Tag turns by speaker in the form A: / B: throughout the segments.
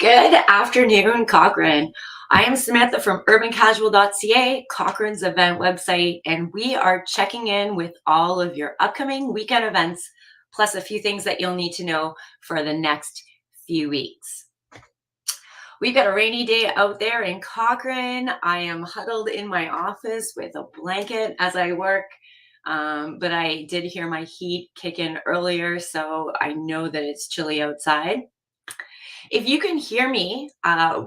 A: Good afternoon, Cochrane. I am Samantha from urbancasual.ca, Cochrane's event website, and we are checking in with all of your upcoming weekend events, plus a few things that you'll need to know for the next few weeks. We've got a rainy day out there in Cochrane. I am huddled in my office with a blanket as I work, but I did hear my heat kick in earlier, so I know that it's chilly outside. If you can hear me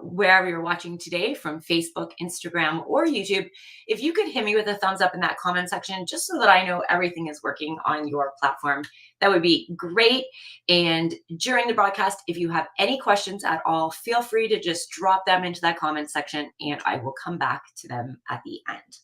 A: wherever you're watching today from Facebook, Instagram, or YouTube, if you could hit me with a thumbs up in that comment section, just so that I know everything is working on your platform, that would be great. And during the broadcast, if you have any questions at all, feel free to just drop them into that comment section and I will come back to them at the end.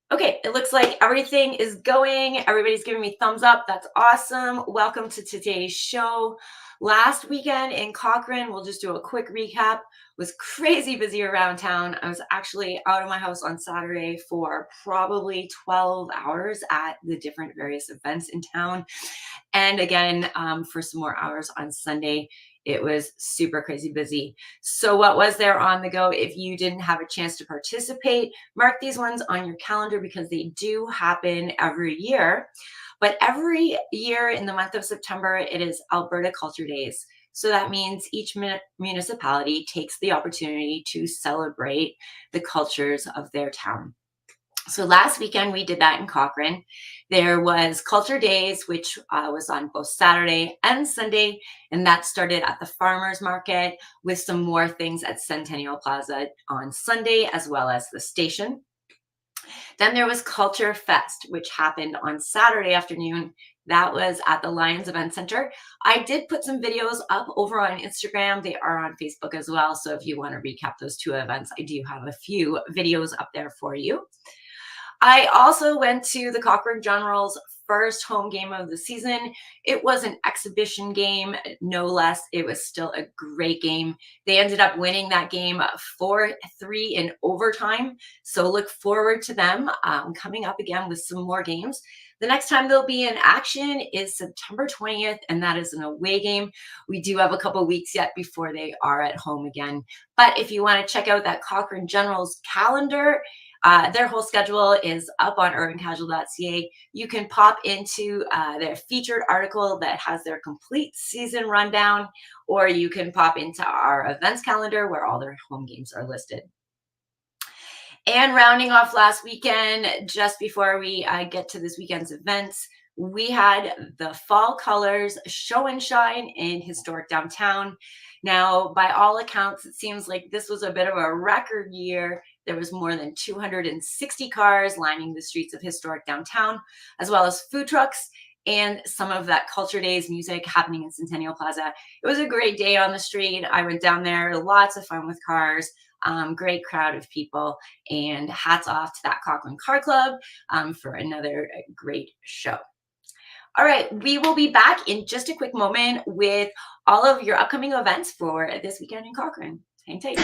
A: Okay, it looks like everything is going. Everybody's giving me thumbs up. That's awesome. Welcome to today's show. Last weekend in Cochrane, we'll just do a quick recap, was crazy busy around town. I was actually out of my house on Saturday for probably 12 hours at the different various events in town. And again, for some more hours on Sunday. It was super crazy busy. So what was there on the go? If you didn't have a chance to participate, mark these ones on your calendar because they do happen every year. But every year in the month of September, it is Alberta Culture Days. So that means each municipality takes the opportunity to celebrate the cultures of their town. So last weekend we did that in Cochrane. There was Culture Days, which was on both Saturday and Sunday, and that started at the farmers market with some more things at Centennial Plaza on Sunday, as well as the station. Then there was Culture Fest, which happened on Saturday afternoon. That was at the Lions Event Center. I did put some videos up over on Instagram. They are on Facebook as well. So if you want to recap those two events, I do have a few videos up there for you. I also went to the Cochrane Generals' first home game of the season. It was an exhibition game, no less. It was still a great game. They ended up winning that game 4-3 in overtime. So look forward to them coming up again with some more games. The next time they'll be in action is September 20th, and that is an away game. We do have a couple weeks yet before they are at home again. But if you want to check out that Cochrane Generals calendar, their whole schedule is up on urbancasual.ca. You can pop into their featured article that has their complete season rundown, or you can pop into our events calendar where all their home games are listed. And rounding off last weekend, just before we get to this weekend's events, we had the Fall Colors Show and Shine in historic downtown. Now, by all accounts, it seems like this was a bit of a record year. There was more than 260 cars lining the streets of historic downtown, as well as food trucks and some of that Culture Days music happening in Centennial Plaza. It was a great day on the street. I went down there, lots of fun with cars, great crowd of people, and hats off to that Cochrane Car Club for another great show. All right, we will be back in just a quick moment with all of your upcoming events for this weekend in Cochrane. Hang tight.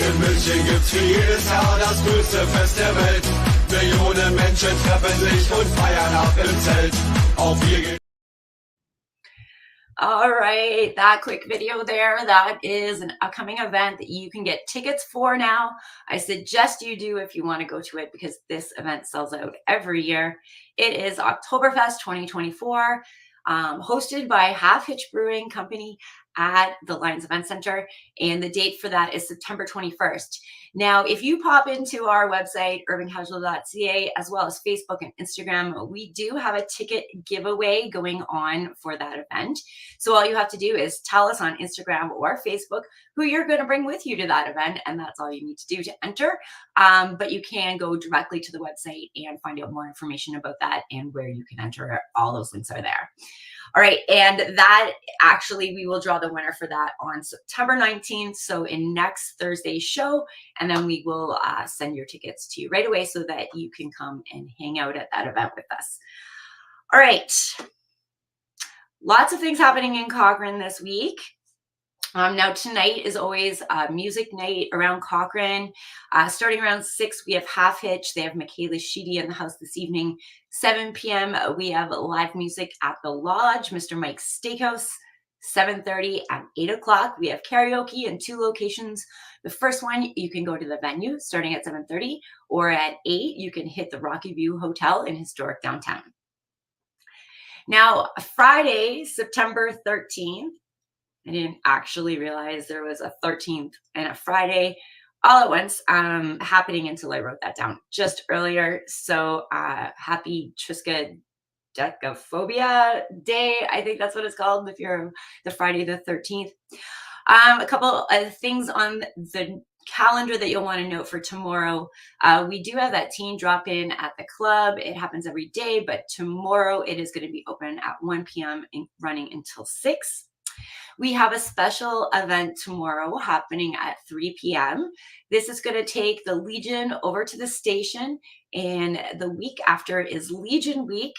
B: In München gibt's für jedes Jahr das größte Fest der Welt. Millionen Menschen treffen sich und feiern ab im Zelt. Auch wir gehen.
A: All right, that quick video there, that is an upcoming event that you can get tickets for now. I suggest you do if you want to go to it because this event sells out every year. It is Oktoberfest 2024, hosted by Half Hitch Brewing Company at the Lions Event Center, and the date for that is September 21st. Now, if you pop into our website, urbancasual.ca, as well as Facebook and Instagram, we do have a ticket giveaway going on for that event. So all you have to do is tell us on Instagram or Facebook who you're going to bring with you to that event, and that's all you need to do to enter. But you can go directly to the website and find out more information about that and where you can enter. All those links are there. All right, and that actually, we will draw the winner for that on September 19th, so in next Thursday's show, and then we will send your tickets to you right away so that you can come and hang out at that event with us. All right. Lots of things happening in Cochrane this week. Now tonight is always music night around Cochrane. Starting around 6, we have Half Hitch. They have Michaela Sheedy in the house this evening. 7 p.m. We have live music at the Lodge, Mr. Mike's Steakhouse. 7:30 and 8 o'clock. We have karaoke in 2 locations. The first one, you can go to the venue starting at 7:30, or at 8, you can hit the Rocky View Hotel in historic downtown. Now, Friday, September 13th, I didn't actually realize there was a 13th and a Friday all at once happening until I wrote that down just earlier. So happy Triskaidekaphobia Day. I think that's what it's called if you're the Friday the 13th. A couple of things on the calendar that you'll want to note for tomorrow. We do have that teen drop-in at the club. It happens every day, but tomorrow it is going to be open at 1 p.m. and running until 6. We have a special event tomorrow happening at 3 p.m. This is going to take the Legion over to the station, and the week after is Legion Week.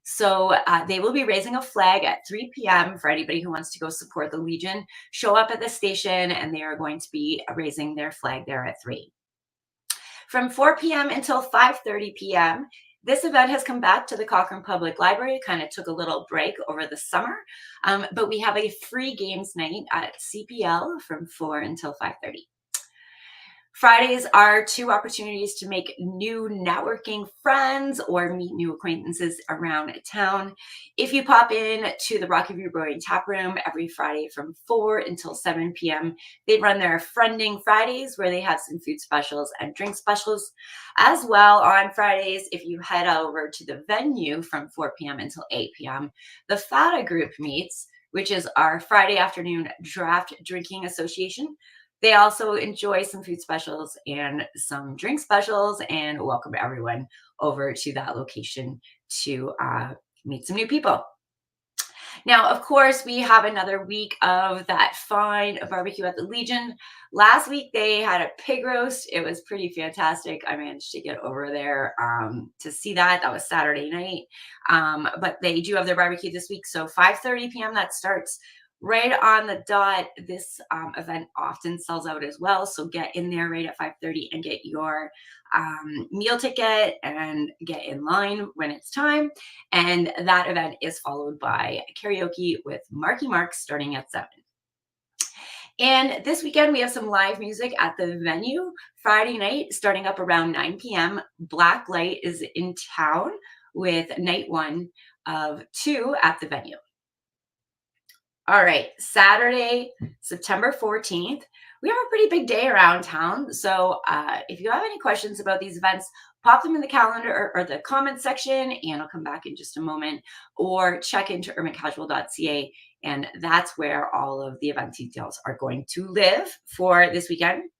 A: So they will be raising a flag at 3 p.m. for anybody who wants to go support the Legion. Show up at the station, and they are going to be raising their flag there at 3. From 4 p.m. until 5:30 p.m., this event has come back to the Cochrane Public Library. Kind of took a little break over the summer, but we have a free games night at CPL from 4 until 5:30. Fridays are 2 opportunities to make new networking friends or meet new acquaintances around town. If you pop in to the Rocky View Brewing Tap Room every Friday from 4 until 7 p.m., they run their Friending Fridays where they have some food specials and drink specials. As well, on Fridays, if you head over to the venue from 4 p.m. until 8 p.m., the FATA group meets, which is our Friday afternoon draft drinking association. They also enjoy some food specials and some drink specials, and welcome everyone over to that location to meet some new people. Now, of course, we have another week of that fine barbecue at the Legion. Last week, they had a pig roast. It was pretty fantastic. I managed to get over there to see that. That was Saturday night. But they do have their barbecue this week. So 5:30 p.m. that starts right on the dot. This event often sells out as well. So get in there right at 5:30 and get your meal ticket and get in line when it's time. And that event is followed by karaoke with Marky Mark starting at 7. And this weekend, we have some live music at the venue. Friday night, starting up around 9 p.m., Black Light is in town with night 1 of 2 at the venue. All right, Saturday, September 14th, we have a pretty big day around town. So if you have any questions about these events, pop them in the calendar or the comment section, and I'll come back in just a moment, or check into urbancasual.ca, and that's where all of the event details are going to live for this weekend.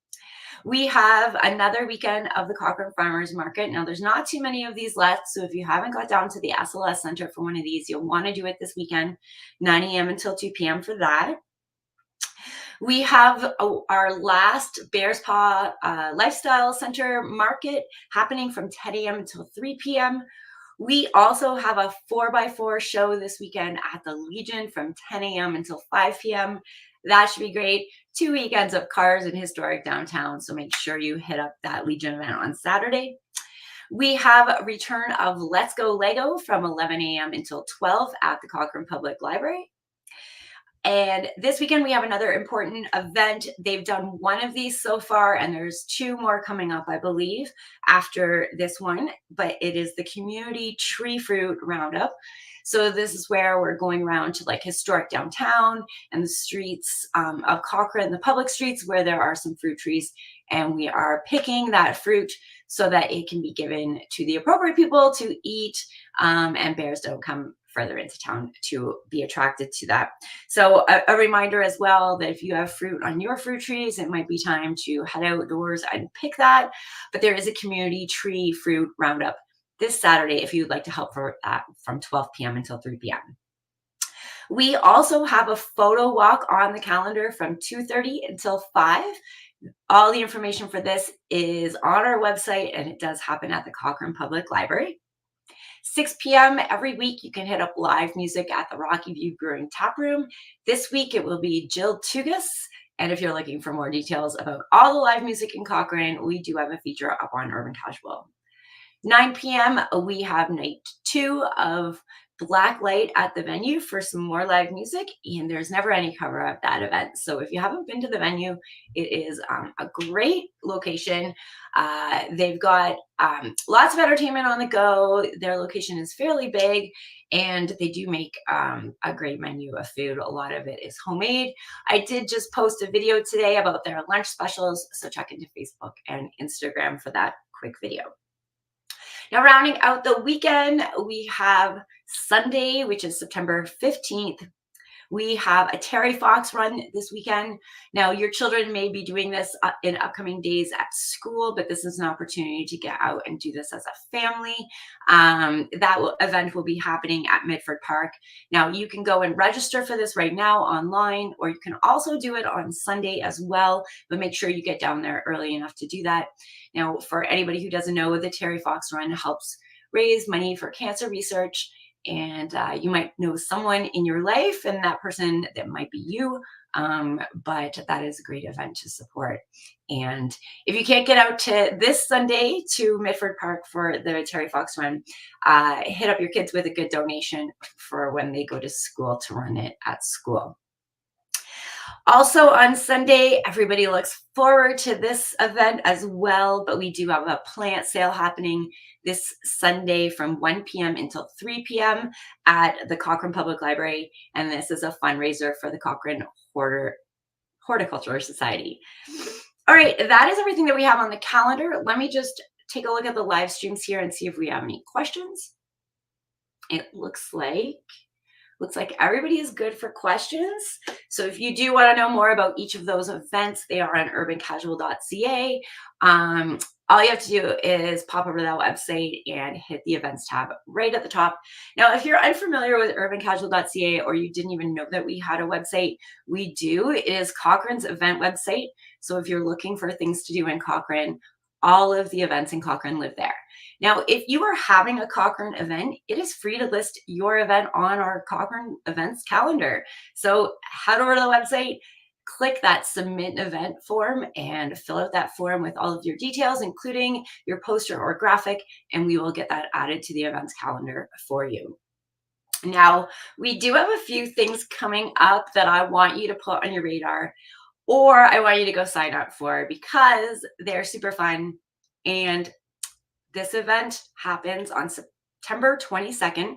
A: We have another weekend of the Cochrane Farmers Market. Now, there's not too many of these left, so if you haven't got down to the SLS Center for one of these, you'll want to do it this weekend, 9 a.m. until 2 p.m. for that. We have our last Bears Paw Lifestyle Center Market happening from 10 a.m. until 3 p.m. We also have a 4x4 show this weekend at the Legion from 10 a.m. until 5 p.m. That should be great. 2 weekends of cars in historic downtown, so make sure you hit up that Legion event on Saturday. We have a return of Let's Go Lego from 11 a.m. until 12 at the Cochrane Public Library. And this weekend, we have another important event. They've done one of these so far, and there's 2 more coming up, I believe, after this one. But it is the Community Tree Fruit Roundup. So this is where we're going around to like historic downtown and the streets of Cochrane, the public streets where there are some fruit trees. And we are picking that fruit so that it can be given to the appropriate people to eat, and bears don't come further into town to be attracted to that. So a reminder as well that if you have fruit on your fruit trees, it might be time to head outdoors and pick that. But there is a community tree fruit roundup this Saturday if you'd like to help for that from 12 p.m. until 3 p.m. We also have a photo walk on the calendar from 2:30 until 5. All the information for this is on our website, and it does happen at the Cochrane Public Library. 6 p.m. every week, you can hit up live music at the Rocky View Brewing Tap Room. This week, it will be Jill Tugas. And if you're looking for more details about all the live music in Cochrane, we do have a feature up on Urban Casual. 9 p.m., we have night 2 of Blacklight at the venue for some more live music, and there's never any cover at that event. So if you haven't been to the venue, it is a great location. They've got lots of entertainment on the go. Their location is fairly big, and they do make a great menu of food. A lot of it is homemade. I did just post a video today about their lunch specials, so check into Facebook and Instagram for that quick video. Now, rounding out the weekend, we have Sunday, which is September 15th. We have a Terry Fox run this weekend. Now, your children may be doing this in upcoming days at school, but this is an opportunity to get out and do this as a family. Event will be happening at Midford Park. Now, you can go and register for this right now online, or you can also do it on Sunday as well, but make sure you get down there early enough to do that. Now, for anybody who doesn't know, the Terry Fox Run helps raise money for cancer research. And you might know someone in your life, and that person, that might be you, but that is a great event to support. And if you can't get out to this Sunday to Midford Park for the Terry Fox Run, hit up your kids with a good donation for when they go to school to run it at school. Also on Sunday, everybody looks forward to this event as well, but we do have a plant sale happening this Sunday from 1 p.m. until 3 p.m. at the Cochrane Public Library, and this is a fundraiser for the Cochrane Horticultural Society. All right, that is everything that we have on the calendar. Let me just take a look at the live streams here and see if we have any questions. It looks like everybody is good for questions. So if you do want to know more about each of those events, they are on urbancasual.ca. All you have to do is pop over to that website and hit the events tab right at the top. Now, if you're unfamiliar with urbancasual.ca, or you didn't even know that we had a website, we do. It is Cochrane's event website. So if you're looking for things to do in Cochrane, all of the events in Cochrane live there. Now, if you are having a Cochrane event, it is free to list your event on our Cochrane events calendar. So head over to the website, click that submit event form, and fill out that form with all of your details, including your poster or graphic, and we will get that added to the events calendar for you. Now, we do have a few things coming up that I want you to put on your radar, or I want you to go sign up for, because they're super fun. And this event happens on September 22nd.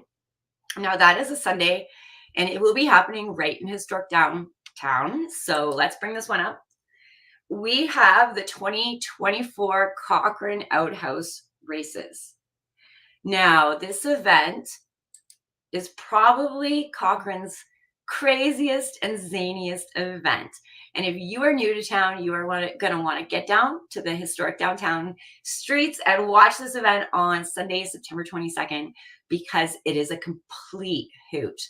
A: Now, that is a Sunday, and it will be happening right in historic downtown. So let's bring this one up. We have the 2024 Cochrane Outhouse Races. Now, this event is probably Cochrane's craziest and zaniest event. And if you are new to town, you are going to want to get down to the historic downtown streets and watch this event on Sunday, September 22nd, because it is a complete hoot.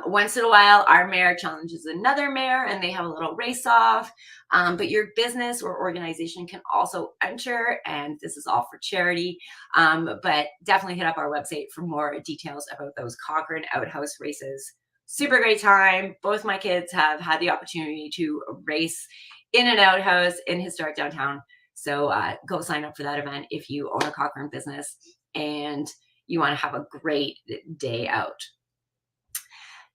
A: Once in a while, our mayor challenges another mayor, and they have a little race off. But your business or organization can also enter, and this is all for charity. But definitely hit up our website for more details about those Cochrane Outhouse Races. Super great time. Both my kids have had the opportunity to race in an outhouse in historic downtown. So go sign up for that event if you own a Cochrane business and you want to have a great day out.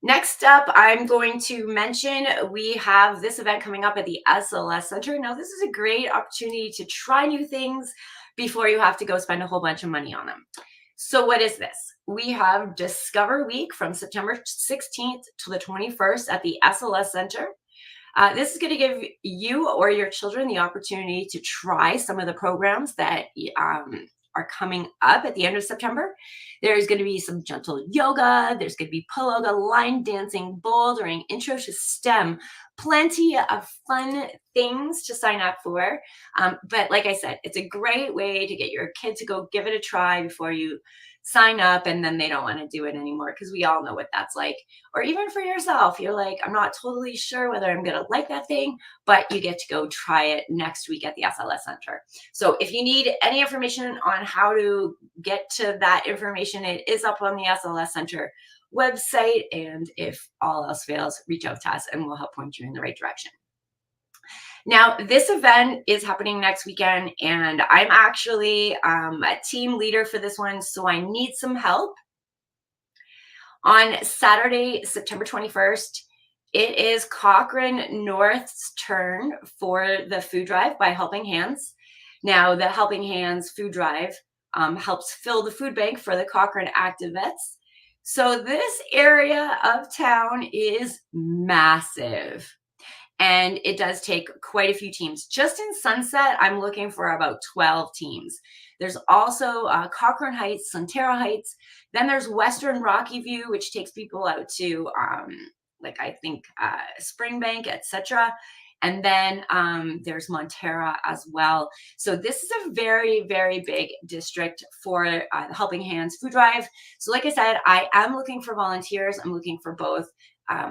A: Next up, I'm going to mention we have this event coming up at the SLS Center. Now, this is a great opportunity to try new things before you have to go spend a whole bunch of money on them. So what is this? We have Discover Week from September 16th to the 21st at the SLS Center. This is going to give you or your children the opportunity to try some of the programs that are coming up at the end of September. There's going to be some gentle yoga. There's going to be pull-yoga, line dancing, bouldering, intro to STEM, plenty of fun things to sign up for. But like I said, it's a great way to get your kid to go give it a try before you sign up and then they don't want to do it anymore, because we all know what that's like. Or even for yourself, you're like, I'm not totally sure whether I'm going to like that thing, but you get to go try it next week at the SLS Center. So if you need any information on how to get to that information, it is up on the SLS Center website. And if all else fails, reach out to us and we'll help point you in the right direction. Now, this event is happening next weekend, and I'm actually a team leader for this one, so I need some help. On Saturday, September 21st, it is Cochrane North's turn for the food drive by Helping Hands. Now, the Helping Hands food drive helps fill the food bank for the Cochrane active vets. So this area of town is massive. And it does take quite a few teams. Just in Sunset, I'm looking for about 12 teams. There's also Cochrane Heights, Sonterra Heights. Then there's Western Rocky View, which takes people out to like I think Springbank, etc. And then there's Montera as well. So this is a very, very big district for the Helping Hands food drive. So like I said, I am looking for volunteers. I'm looking for both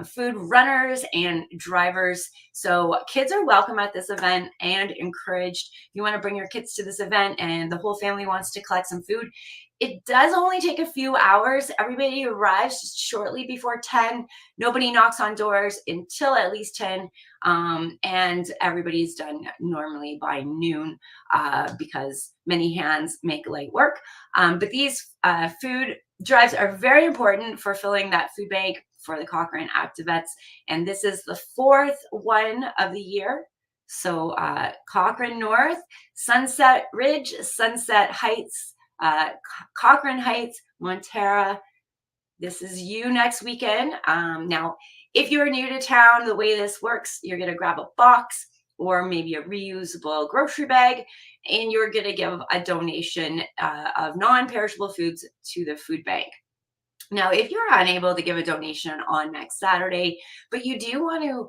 A: food runners and drivers. So kids are welcome at this event and encouraged. If you want to bring your kids to this event and the whole family wants to collect some food, it does only take a few hours. Everybody arrives just shortly before 10. Nobody knocks on doors until at least 10. And everybody's done normally by noon because many hands make light work. But these food drives are very important for filling that food bank for the Cochrane active vets. And this is the fourth one of the year. So Cochrane North, Sunset Ridge, Sunset Heights, Cochrane Heights, Montera. This is you next weekend. Now, if you're new to town, the way this works, you're going to grab a box or maybe a reusable grocery bag, and you're going to give a donation of non-perishable foods to the food bank. Now, if you're unable to give a donation on next Saturday, but you do want to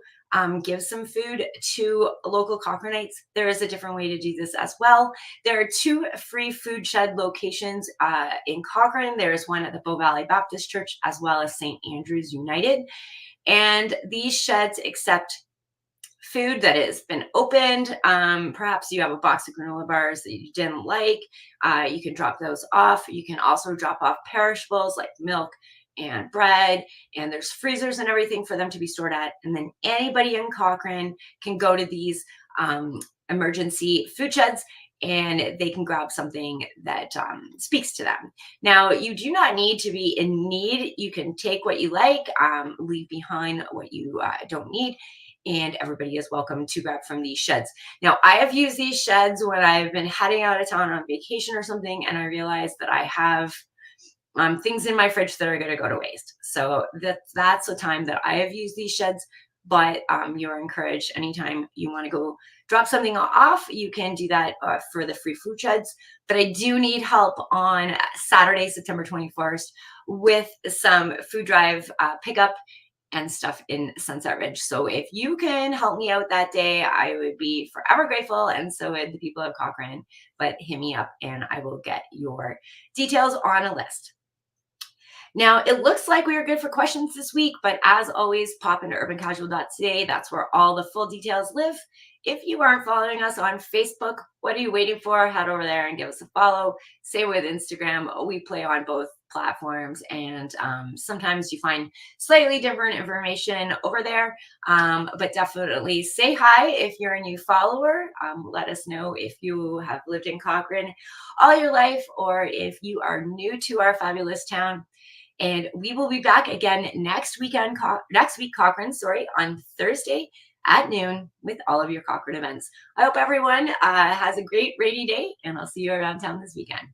A: give some food to local Cochranites, there is a different way to do this as well. There are 2 free food shed locations in Cochrane. There's one at the Bow Valley Baptist Church as well as St. Andrew's United. And these sheds accept food that has been opened. Perhaps you have a box of granola bars that you didn't like. You can drop those off. You can also drop off perishables like milk and bread, and there's freezers and everything for them to be stored at. And then anybody in Cochrane can go to these emergency food sheds and they can grab something that speaks to them. Now, you do not need to be in need. You can take what you like, leave behind what you don't need, and everybody is welcome to grab from these sheds. Now, I have used these sheds when I've been heading out of town on vacation or something, and I realized that I have things in my fridge that are going to go to waste. So that's the time that I have used these sheds, but you're encouraged anytime you want to go drop something off, you can do that for the free food sheds. But I do need help on Saturday, September 21st with some food drive pickup and stuff in Sunset Ridge. So if you can help me out that day, I would be forever grateful. And so would the people of Cochrane. But hit me up and I will get your details on a list. Now, it looks like we are good for questions this week, but as always, pop into urbancasual.ca. That's where all the full details live. If you aren't following us on Facebook, what are you waiting for? Head over there and give us a follow. Same with Instagram. We play on both platforms, and sometimes you find slightly different information over there. But definitely say hi if you're a new follower. Let us know if you have lived in Cochrane all your life or if you are new to our fabulous town. And we will be back again next week, Cochrane, on Thursday at noon with all of your Cochrane events. I hope everyone has a great rainy day, and I'll see you around town this weekend.